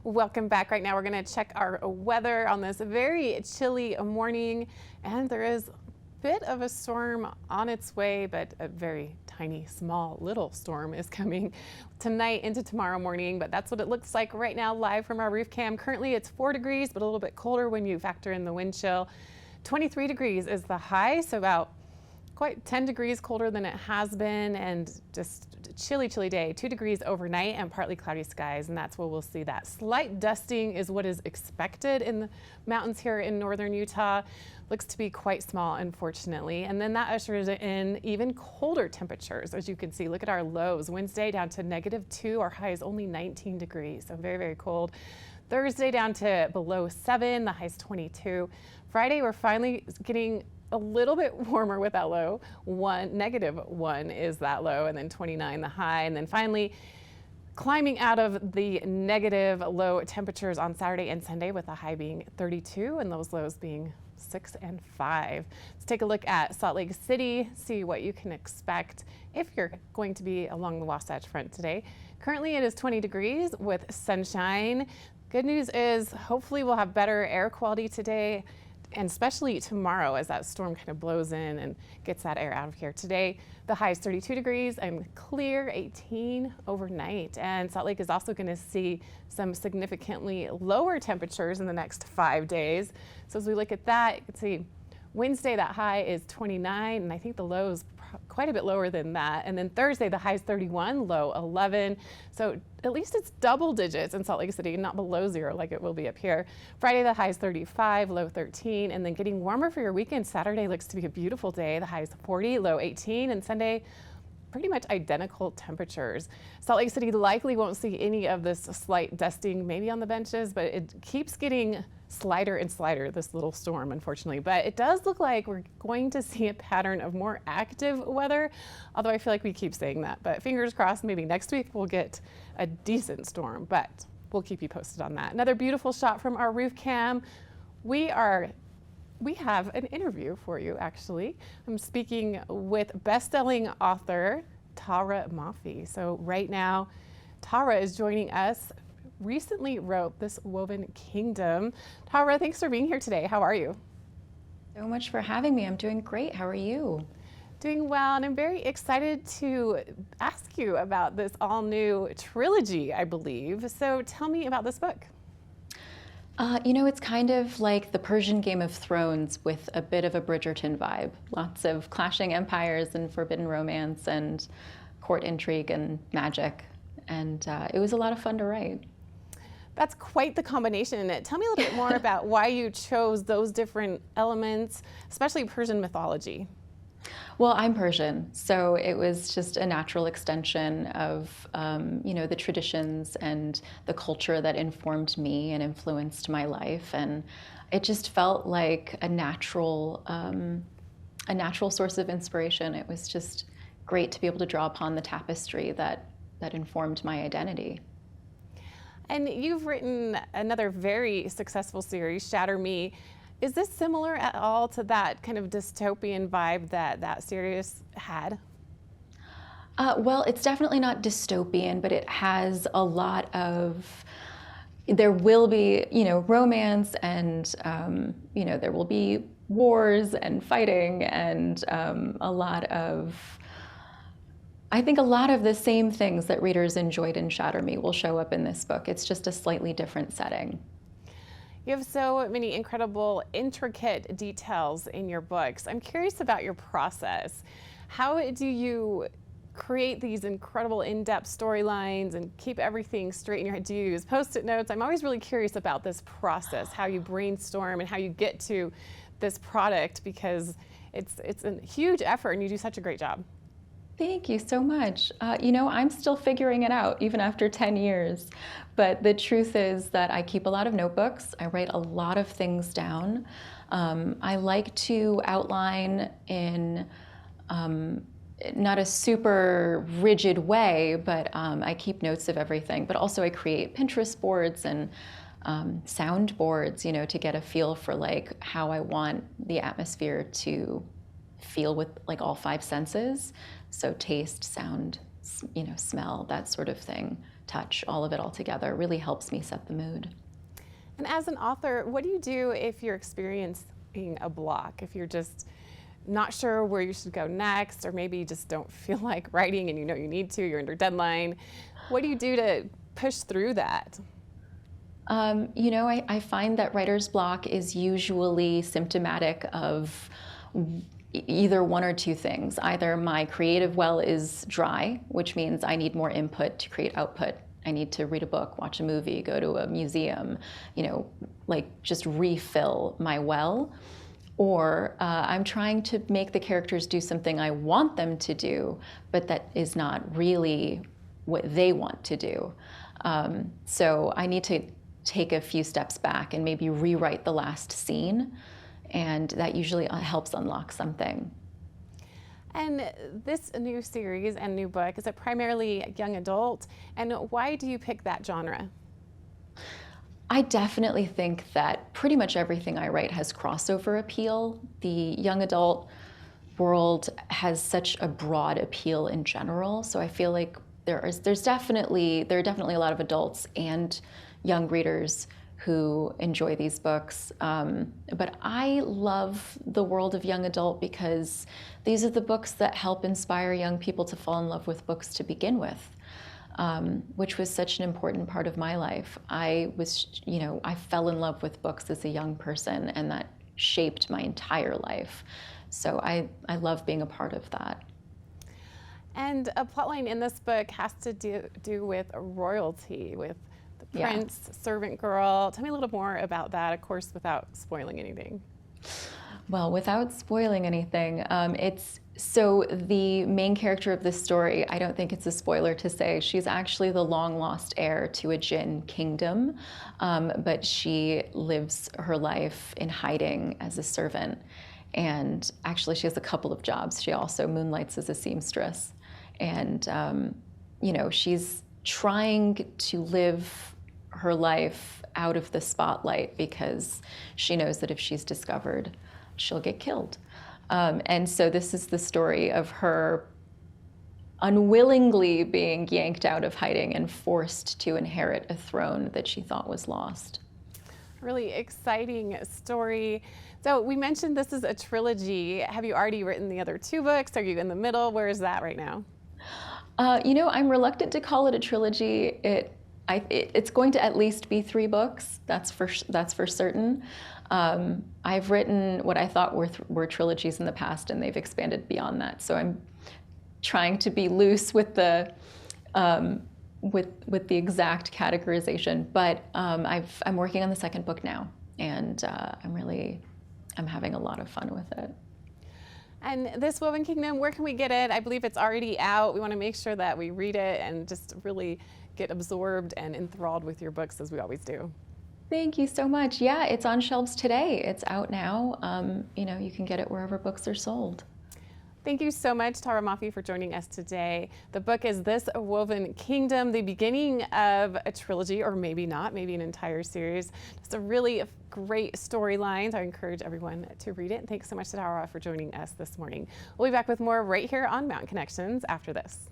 Welcome back. Right now we're going to check our weather on this very chilly morning, and there is a bit of a storm on its way, but a very tiny, small, little storm is coming tonight into tomorrow morning, but that's what it looks like right now live from our roof cam. Currently it's 4 degrees, but a little bit colder when you factor in the wind chill. 23 degrees is the high, so about quite 10 degrees colder than it has been, and just a chilly, chilly day. 2 degrees overnight and partly cloudy skies, and that's where we'll see that. Slight dusting is what is expected in the mountains here in northern Utah. Looks to be quite small, unfortunately. And then that ushers in even colder temperatures. As you can see, look at our lows. Wednesday down to -2, our high is only 19 degrees, so very, very cold. Thursday down to below 7, the high's 22. Friday, we're finally getting a little bit warmer with that low. -1 is that low, and then 29 the high. And then finally climbing out of the negative low temperatures on Saturday and Sunday, with the high being 32 and those lows being 6 and 5. Let's take a look at Salt Lake City, see what you can expect if you're going to be along the Wasatch Front today. Currently it is 20 degrees with sunshine. Good news is hopefully we'll have better air quality today, and especially tomorrow as that storm kind of blows in and gets that air out of here. Today, the high is 32 degrees and clear, 18 overnight. And Salt Lake is also going to see some significantly lower temperatures in the next 5 days. So as we look at that, you can see Wednesday, that high is 29, and I think the low is quite a bit lower than that. And then Thursday, the high is 31, low 11. So at least it's double digits in Salt Lake City, not below 0 like it will be up here. Friday, the high is 35, low 13. And then getting warmer for your weekend. Saturday looks to be a beautiful day. The high is 40, low 18. And Sunday, pretty much identical temperatures. Salt Lake City likely won't see any of this slight dusting, maybe on the benches, but it keeps getting slider and slider, this little storm, unfortunately. But it does look like we're going to see a pattern of more active weather, although I feel like we keep saying that. But fingers crossed, maybe next week we'll get a decent storm, but we'll keep you posted on that. Another beautiful shot from our roof cam. We have an interview for you, actually. I'm speaking with best-selling author Tahereh Mafi. So right now, Tahereh is joining us. Recently wrote This Woven Kingdom. Tahereh, thanks for being here today. How are you? So much for having me. I'm doing great. How are you? Doing well, and I'm very excited to ask you about this all-new trilogy, I believe. So tell me about this book. It's kind of like the Persian Game of Thrones with a bit of a Bridgerton vibe. Lots of clashing empires and forbidden romance and court intrigue and magic. And it was a lot of fun to write. That's quite the combination. Tell me a little bit more about why you chose those different elements, especially Persian mythology. Well, I'm Persian, so it was just a natural extension of, the traditions and the culture that informed me and influenced my life, and it just felt like a natural source of inspiration. It was just great to be able to draw upon the tapestry that informed my identity. And you've written another very successful series, Shatter Me. Is this similar at all to that kind of dystopian vibe that series had? Well, it's definitely not dystopian, but it has a lot of, there will be, romance and, there will be wars and fighting and I think a lot of the same things that readers enjoyed in Shatter Me will show up in this book. It's just a slightly different setting. You have so many incredible, intricate details in your books. I'm curious about your process. How do you create these incredible in-depth storylines and keep everything straight in your head? Do you use Post-it notes? I'm always really curious about this process, how you brainstorm and how you get to this product, because it's a huge effort and you do such a great job. Thank you so much. I'm still figuring it out even after 10 years. But the truth is that I keep a lot of notebooks. I write a lot of things down. I like to outline in not a super rigid way, but I keep notes of everything. But also I create Pinterest boards and sound boards, to get a feel for like how I want the atmosphere to feel with like all 5 senses. So taste, sound, smell, that sort of thing. touch, all of it all together really helps me set the mood. And as an author, what do you do if you're experiencing a block, if you're just not sure where you should go next, or maybe you just don't feel like writing and you know you need to, you're under deadline? What do you do to push through that? I find that writer's block is usually symptomatic of either one or two things. Either my creative well is dry, which means I need more input to create output. I need to read a book, watch a movie, go to a museum, just refill my well. Or I'm trying to make the characters do something I want them to do, but that is not really what they want to do. So I need to take a few steps back and maybe rewrite the last scene, and that usually helps unlock something. And this new series and new book, is it primarily young adult? And why do you pick that genre? I definitely think that pretty much everything I write has crossover appeal. The young adult world has such a broad appeal in general, so I feel like there are definitely a lot of adults and young readers who enjoy these books. But I love the world of young adult because these are the books that help inspire young people to fall in love with books to begin with, which was such an important part of my life. I fell in love with books as a young person, and that shaped my entire life. So I love being a part of that. And a plotline in this book has to do with royalty, with the prince, servant girl. Tell me a little more about that, of course, without spoiling anything. Well, without spoiling anything, so the main character of this story, I don't think it's a spoiler to say, she's actually the long-lost heir to a Jinn kingdom, but she lives her life in hiding as a servant. And actually, she has a couple of jobs. She also moonlights as a seamstress. And, she's trying to live her life out of the spotlight because she knows that if she's discovered, she'll get killed. And so this is the story of her unwillingly being yanked out of hiding and forced to inherit a throne that she thought was lost. Really exciting story. So we mentioned this is a trilogy. Have you already written the other two books? Are you in the middle? Where is that right now? I'm reluctant to call it a trilogy. It's going to at least be 3 books. That's for certain. I've written what I thought were trilogies in the past, and they've expanded beyond that. So I'm trying to be loose with the exact categorization. But I'm working on the 2nd book now, and I'm having a lot of fun with it. And this Woven Kingdom, where can we get it? I believe it's already out. We want to make sure that we read it and just really get absorbed and enthralled with your books, as we always do. Thank you so much. Yeah, it's on shelves today. It's out now. You can get it wherever books are sold. Thank you so much, Tahereh Mafi, for joining us today. The book is This Woven Kingdom, the beginning of a trilogy, or maybe not, maybe an entire series. It's a really great storyline. I encourage everyone to read it. Thanks so much to Tahereh for joining us this morning. We'll be back with more right here on Mountain Connections after this.